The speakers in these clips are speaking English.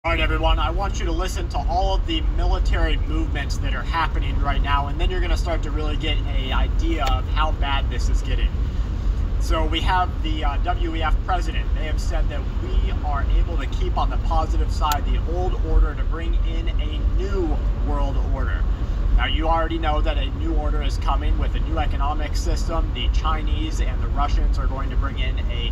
All right, everyone, I want you to listen to all of the military movements that are happening right now, and then you're going to start to really get an idea of how bad this is getting. So we have the WEF president. They have said that we are able to keep on the positive side the old order to bring in a new world order. Now, you already know that a new order is coming with a new economic system. The Chinese and the Russians are going to bring in a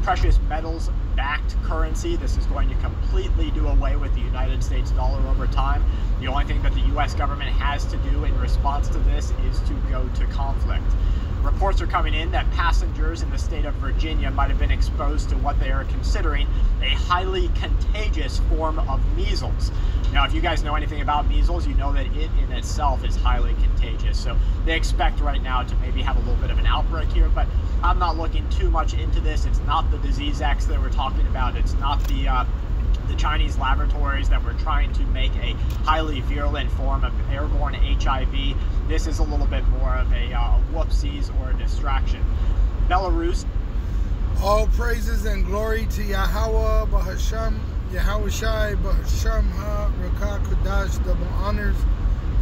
precious metals backed currency. This is going to completely do away with the United States dollar over time. The only thing that the US government has to do in response to this is to go to conflict. Reports are coming in that passengers in the state of Virginia might have been exposed to what they are considering a highly contagious form of measles. Now, if you guys know anything about measles, you know that it in itself is highly contagious. So they expect right now to maybe have a little bit of an outbreak here, but I'm not looking too much into this. It's not the disease X that we're talking about. It's not the Chinese laboratories that were trying to make a highly virulent form of airborne HIV. This is a little bit more of a whoopsies or a distraction. Belarus. All praises and glory to Yahweh Bahasham, Yahweh Shai Bahasham Ha Rakah Kudash, double honors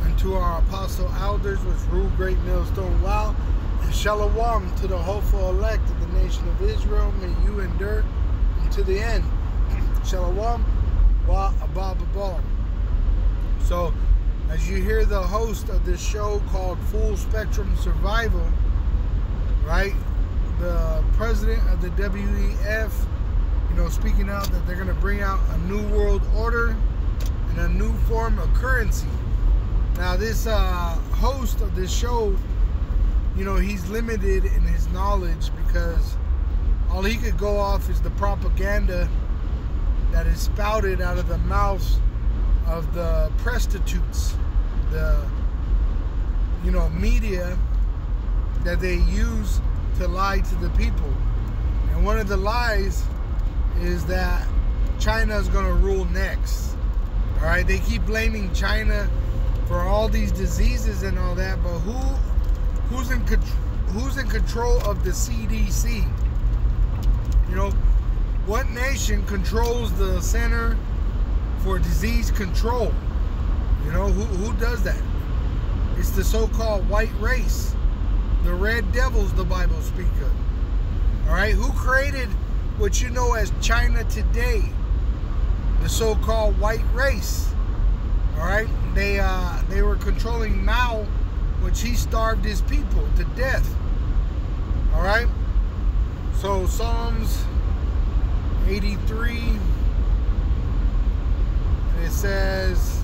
unto our apostle elders which rule great millstone wow, and shalom to the hopeful elect of the nation of Israel. May you endure unto the end. Shalom wa abababal. So, as you hear the host of this show called Full Spectrum Survival, right? The president of the WEF, speaking out that they're going to bring out a new world order and a new form of currency. Now, this host of this show, he's limited in his knowledge because all he could go off is the propaganda that is spouted out of the mouths of the prostitutes, the media that they use to lie to the people. And one of the lies is that China is going to rule next. All right, they keep blaming China for all these diseases and all that, but who's in control of the CDC? What nation controls the Center for Disease Control? Who does that? It's the so-called white race, the red devils the Bible speaks of. All right, who created what you know as China today? The so-called white race. All right, they were controlling Mao, which he starved his people to death. All right, so Psalms 83, and it says,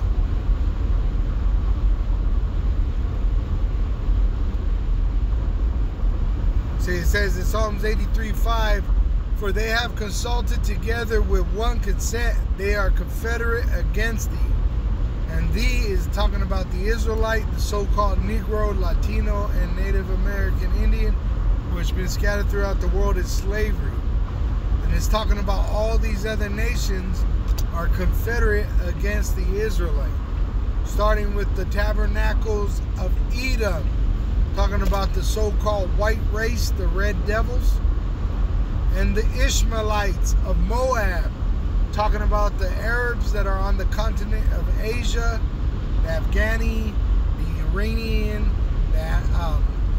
in Psalms 83:5, for they have consulted together with one consent, they are confederate against thee. And thee is talking about the Israelite, the so-called Negro, Latino, and Native American Indian, which has been scattered throughout the world as slavery. And it's talking about all these other nations are confederate against the Israelite. Starting with the tabernacles of Edom, talking about the so-called white race, the red devils. And the Ishmaelites of Moab, talking about the Arabs that are on the continent of Asia, the Afghani, the Iranian,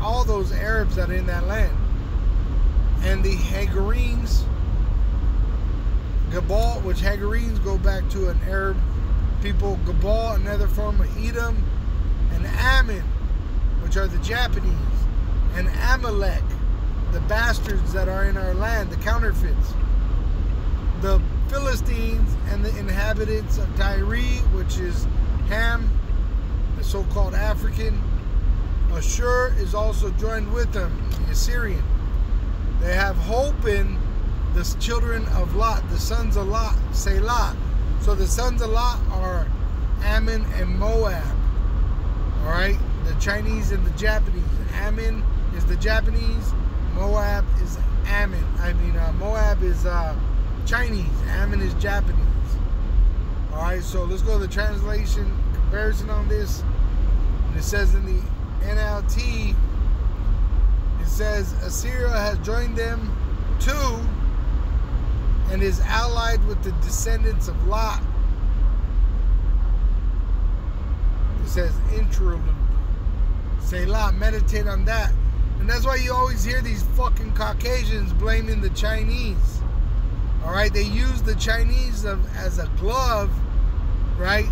all those Arabs that are in that land. And the Hagarenes, Gabal, which Hagarenes go back to an Arab people, Gabal, another form of Edom, and Ammon, which are the Japanese, and Amalek, the bastards that are in our land, the counterfeits, the Philistines and the inhabitants of Tyre, which is Ham, the so-called African. Ashur is also joined with them, the Assyrian. They have hope in the children of Lot, the sons of Lot, Selah. So the sons of Lot are Ammon and Moab. All right, the Chinese and the Japanese. Ammon is the Japanese. Moab is Ammon. Moab is Chinese. Ammon is Japanese. All right, so let's go to the translation comparison on this. And it says in the NLT, it says Assyria has joined them too, and is allied with the descendants of Lot. It says interlude. Selah, meditate on that. And that's why you always hear these fucking Caucasians blaming the Chinese. Alright, they use the Chinese as a glove, right,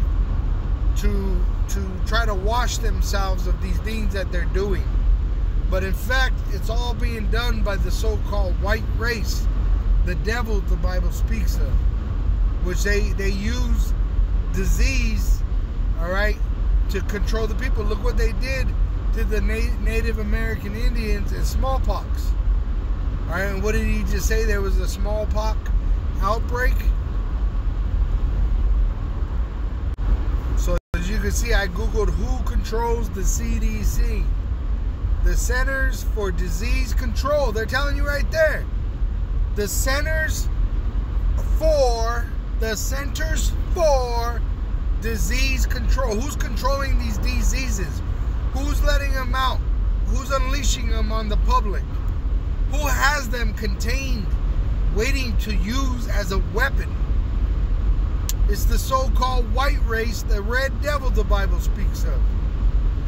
to try to wash themselves of these things that they're doing. But in fact, it's all being done by the so-called white race, the devil the Bible speaks of, which they use disease, alright, to control the people. Look what they did to the Native American Indians and smallpox. Alright, and what did he just say? There was a smallpox outbreak. So as you can see, I googled who controls the CDC. The Centers for Disease Control. They're telling you right there. The Centers for Disease Control. Who's controlling these diseases? Who's letting them out? Who's unleashing them on the public? Who has them contained, waiting to use as a weapon? It's the so-called white race, the red devil the Bible speaks of.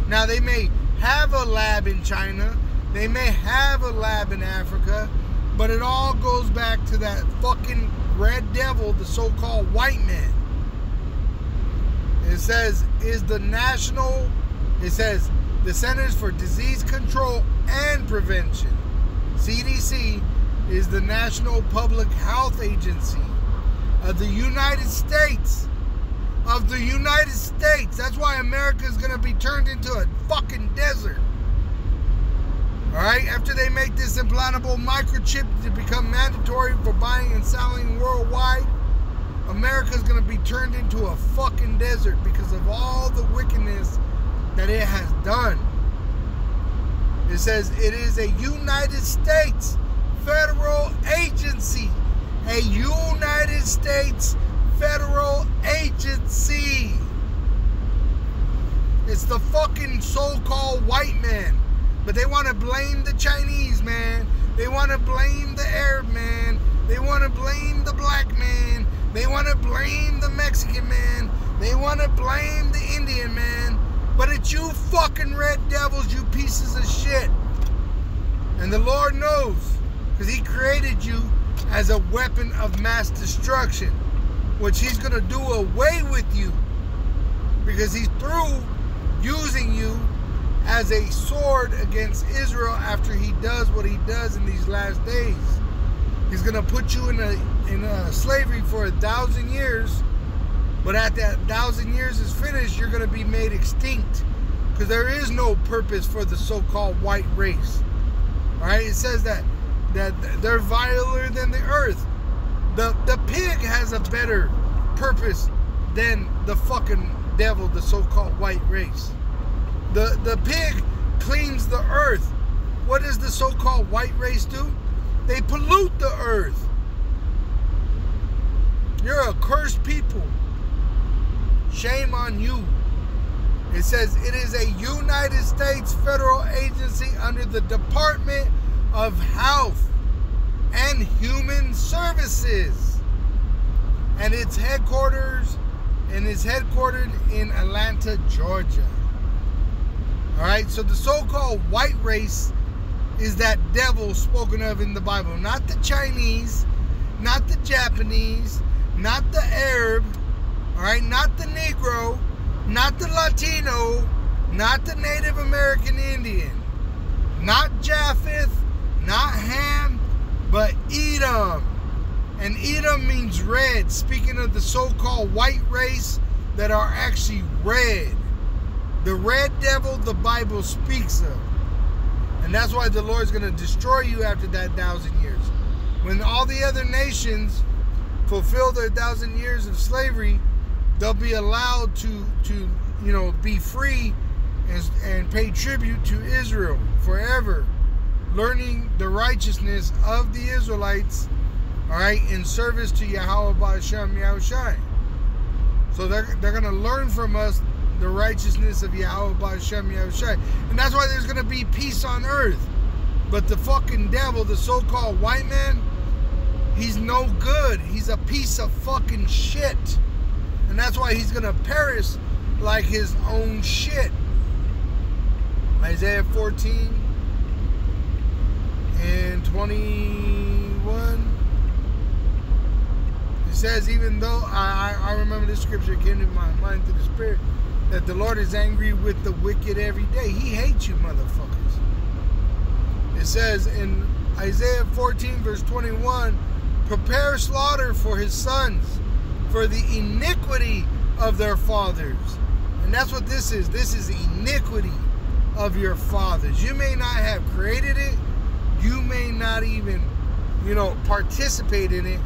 Now they may have a lab in China, they may have a lab in Africa, but it all goes back to that fucking red devil, the so-called white man. It says, the Centers for Disease Control and Prevention, CDC, is the National Public Health Agency of the United States. Of the United States. That's why America is going to be turned into a fucking desert. Alright? After they make this implantable microchip to become mandatory for buying and selling worldwide, America is going to be turned into a fucking desert because of all the wickedness that it has done. It says it is a United States federal agency. A United States federal agency. It's the fucking so-called white man. But they want to blame the Chinese man. They want to blame the Arab man. They want to blame the black man. They want to blame the Mexican man. They want to blame the Indian man. But it's you fucking red devils, you pieces of shit. And the Lord knows, because He created you as a weapon of mass destruction, which He's going to do away with you, because He's through using you as a sword against Israel after He does what He does in these last days. He's going to put you in a slavery for 1,000 years, but at that 1,000 years is finished, you're going to be made extinct, because there is no purpose for the so-called white race. All right, it says that they're viler than the earth. The pig has a better purpose than the fucking devil, the so-called white race. The pig cleans the earth. What does the so-called white race do? They pollute the earth. You're a cursed people. Shame on you. It says it is a United States federal agency under the Department of Health and Human Services, and it's headquartered in Atlanta, Georgia. All right, so the so-called white race is that devil spoken of in the Bible, not the Chinese, not the Japanese, not the Arab, all right, not the Negro, not the Latino, not the Native American Indian, not Japheth, not Ham, but Edom. And Edom means red, speaking of the so-called white race that are actually red. The red devil the Bible speaks of. And that's why the Lord's going to destroy you after that 1,000 years. When all the other nations fulfill their 1,000 years of slavery, they'll be allowed to be free and pay tribute to Israel forever, learning the righteousness of the Israelites, all right, in service to Yahweh Ba'ashem Yahushai. So they're going to learn from us the righteousness of Yahweh Ba'ashem Yahushai. And that's why there's going to be peace on earth. But the fucking devil, the so-called white man, He's no good. He's a piece of fucking shit. And that's why he's going to perish like his own shit. Isaiah 14 and 21. It says, even though I remember this scripture came to my mind through the Spirit, that the Lord is angry with the wicked every day. He hates you, motherfuckers. It says in Isaiah 14 verse 21, prepare slaughter for his sons, for the iniquity of their fathers. And that's what this is. This is iniquity of your fathers. You may not have created it. You may not even, participate in it.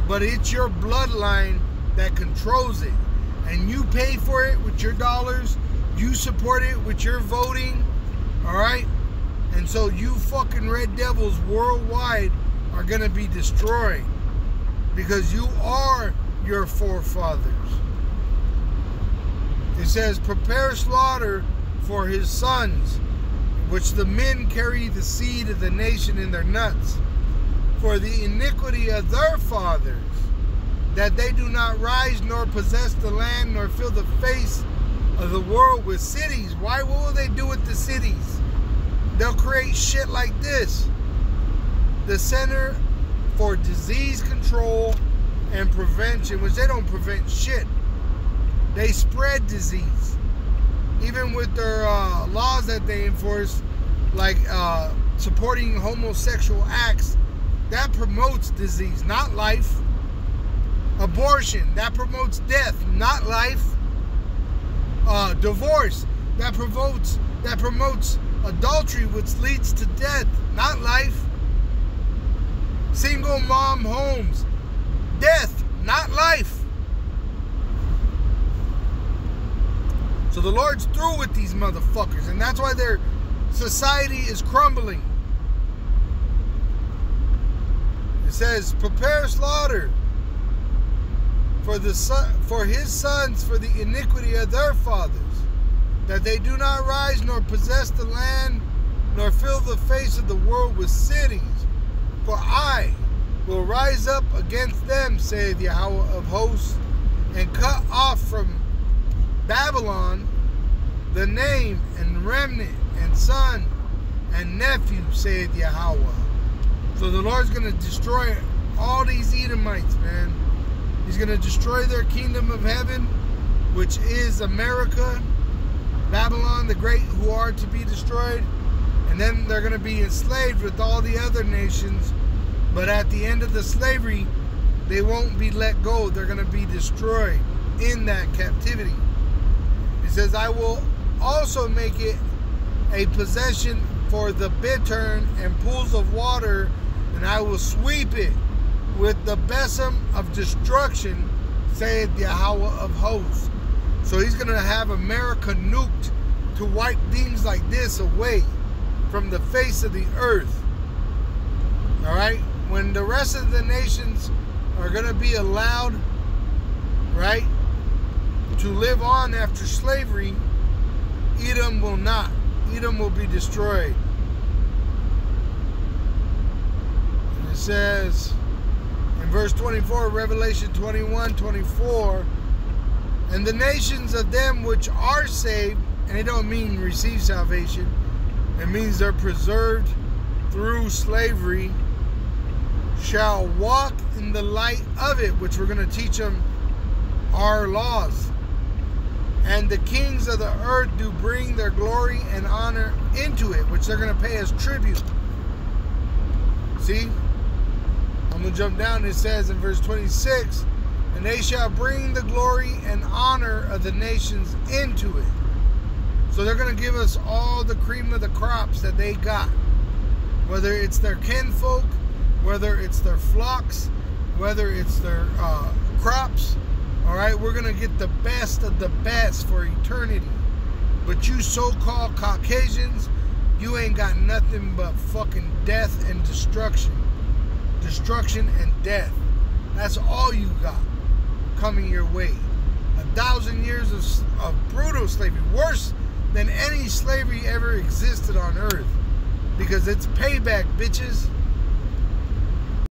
But it's your bloodline that controls it. And you pay for it with your dollars. You support it with your voting. Alright? And so you fucking red devils worldwide are going to be destroyed. Because you are your forefathers. It says, prepare slaughter for his sons, which the men carry the seed of the nation in their nuts, for the iniquity of their fathers, that they do not rise nor possess the land nor fill the face of the world with cities. Why? What will they do with the cities? They'll create shit like this. The Center for Disease Control and Prevention, which they don't prevent shit. They spread disease. Even with their laws that they enforce, like supporting homosexual acts, that promotes disease, not life. Abortion, that promotes death, not life. Divorce, that promotes adultery, which leads to death, not life. Single mom homes, death, not life. So the Lord's through with these motherfuckers, and that's why their society is crumbling. It says, prepare slaughter for his sons, for the iniquity of their fathers, that they do not rise nor possess the land, nor fill the face of the world with cities. For I will rise up against them, saith Yahweh of hosts, and cut off from Babylon the name and remnant and son and nephew, saith Yahweh. So the Lord's going to destroy all these Edomites, man. He's going to destroy their kingdom of heaven, which is America, Babylon the Great, who are to be destroyed. And then they're going to be enslaved with all the other nations. But at the end of the slavery, they won't be let go. They're going to be destroyed in that captivity. It says, I will also make it a possession for the bittern and pools of water, and I will sweep it with the besom of destruction, saith Yahweh of hosts. So he's going to have America nuked to wipe things like this away from the face of the earth. Alright? When the rest of the nations are going to be allowed, right, to live on after slavery, Edom will not. Edom will be destroyed. And it says in verse 24, Revelation 21:24, and the nations of them which are saved, and it don't mean receive salvation, it means they're preserved through slavery, shall walk in the light of it, which we're going to teach them our laws. And the kings of the earth do bring their glory and honor into it, which they're going to pay as tribute. See? I'm going to jump down. It says in verse 26, and they shall bring the glory and honor of the nations into it. So they're going to give us all the cream of the crops that they got. Whether it's their kinfolk, whether it's their flocks, whether it's their crops. Alright, we're going to get the best of the best for eternity. But you so-called Caucasians, you ain't got nothing but fucking death and destruction. Destruction and death. That's all you got coming your way. 1,000 years of brutal slavery. Worse than any slavery ever existed on earth. Because it's payback, bitches.